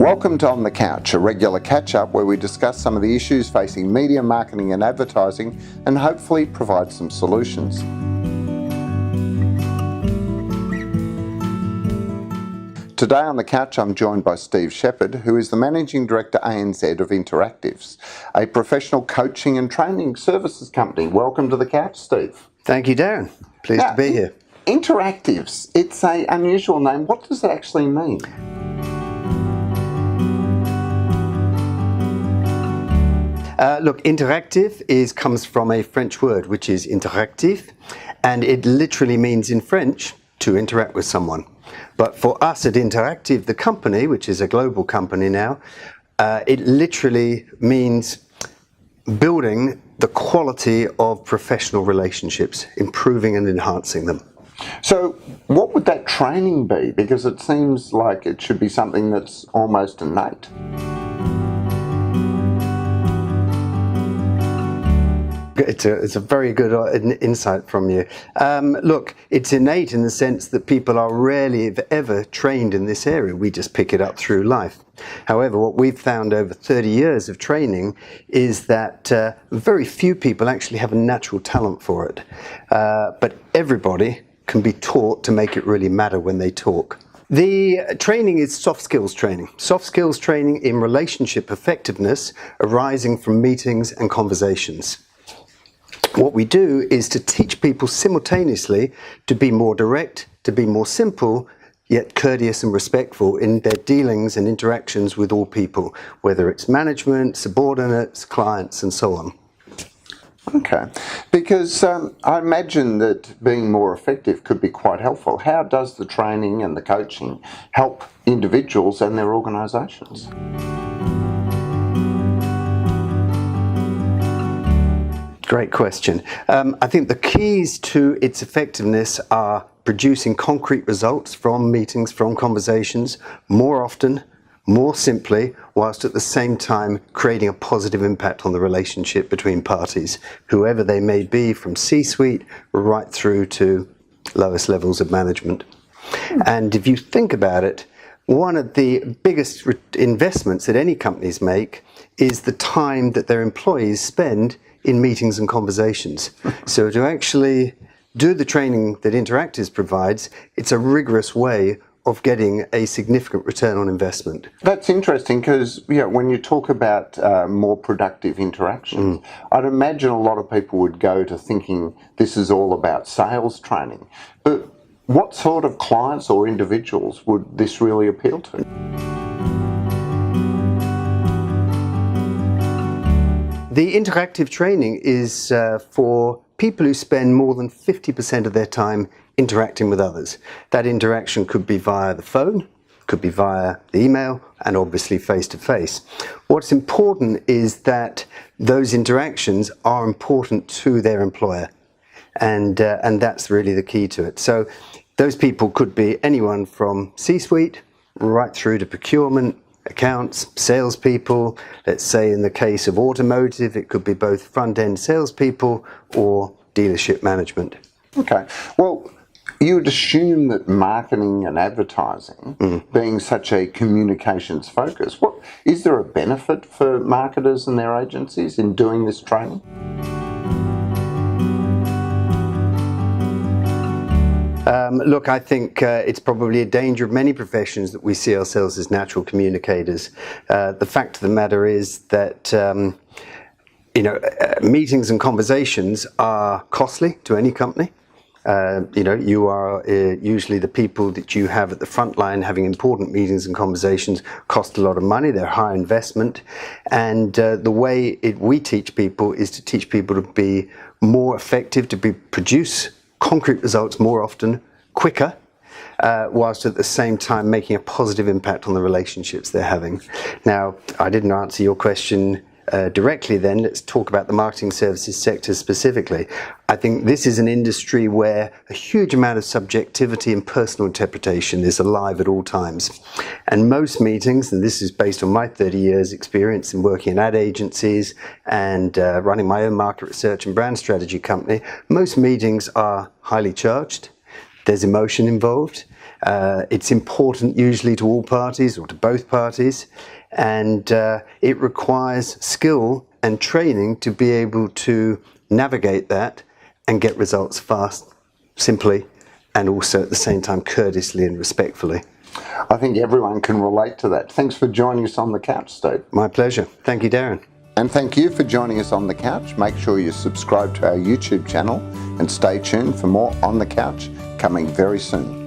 Welcome to On the Couch, a regular catch-up where we discuss some of the issues facing media, marketing and advertising and hopefully provide some solutions. Today on the couch I'm joined by Steve Sheppard, who is the Managing Director ANZ of Interactifs, a professional coaching and training services company. Welcome to the couch, Steve. Thank you, Darren. Pleased to be here. Interactifs, it's an unusual name. What does it actually mean? Look, interactive comes from a French word, which is interactif, and it literally means in French to interact with someone. But for us at Interactive, the company, which is a global company now, it literally means building the quality of professional relationships, improving and enhancing them. So what would that training be? Because it seems like it should be something that's almost innate. It's a very good insight from you. Look, it's innate in the sense that people are rarely, if ever, trained in this area. We just pick it up through life. However, what we've found over 30 years of training is that very few people actually have a natural talent for it. But everybody can be taught to make it really matter when they talk. The training is soft skills training. Soft skills training in relationship effectiveness arising from meetings and conversations. What we do is to teach people simultaneously to be more direct, to be more simple, yet courteous and respectful in their dealings and interactions with all people, whether it's management, subordinates, clients, and so on. Okay, because I imagine that being more effective could be quite helpful. How does the training and the coaching help individuals and their organisations? Great question. I think the keys to its effectiveness are producing concrete results from meetings, from conversations, more often, more simply, whilst at the same time creating a positive impact on the relationship between parties, whoever they may be, from C-suite right through to lowest levels of management. And if you think about it, one of the biggest investments that any companies make is the time that their employees spend in meetings and conversations. So to actually do the training that Interactifs provides, it's a rigorous way of getting a significant return on investment. That's interesting because when you talk about more productive interactions, I'd imagine a lot of people would go to thinking this is all about sales training. But what sort of clients or individuals would this really appeal to? The interactive training is for people who spend more than 50% of their time interacting with others. That interaction could be via the phone, could be via the email, and obviously face-to-face. What's important is that those interactions are important to their employer, and that's really the key to it. So those people could be anyone from C-suite right through to procurement, accounts, salespeople. Let's say in the case of automotive, it could be both front-end salespeople or dealership management. Okay. Well, you would assume that marketing and advertising, being such a communications focus, is there a benefit for marketers and their agencies in doing this training? Look, I think it's probably a danger of many professions that we see ourselves as natural communicators. The fact of the matter is that meetings and conversations are costly to any company. You are usually the people that you have at the front line having important meetings and conversations cost a lot of money. They're high investment. And the way we teach people is to teach people to be more effective, to produce concrete results more often, quicker, whilst at the same time making a positive impact on the relationships they're having. Now, I didn't answer your question directly then. Let's talk about the marketing services sector specifically. I think this is an industry where a huge amount of subjectivity and personal interpretation is alive at all times. And most meetings, and this is based on my 30 years experience in working in ad agencies and running my own market research and brand strategy company, most meetings are highly charged. There's emotion involved. It's important usually to all parties or to both parties, and it requires skill and training to be able to navigate that and get results fast, simply, and also at the same time courteously and respectfully. I think everyone can relate to that. Thanks for joining us on the couch, Steve. My pleasure. Thank you, Darren. And thank you for joining us on the couch. Make sure you subscribe to our YouTube channel and stay tuned for more On the Couch coming very soon.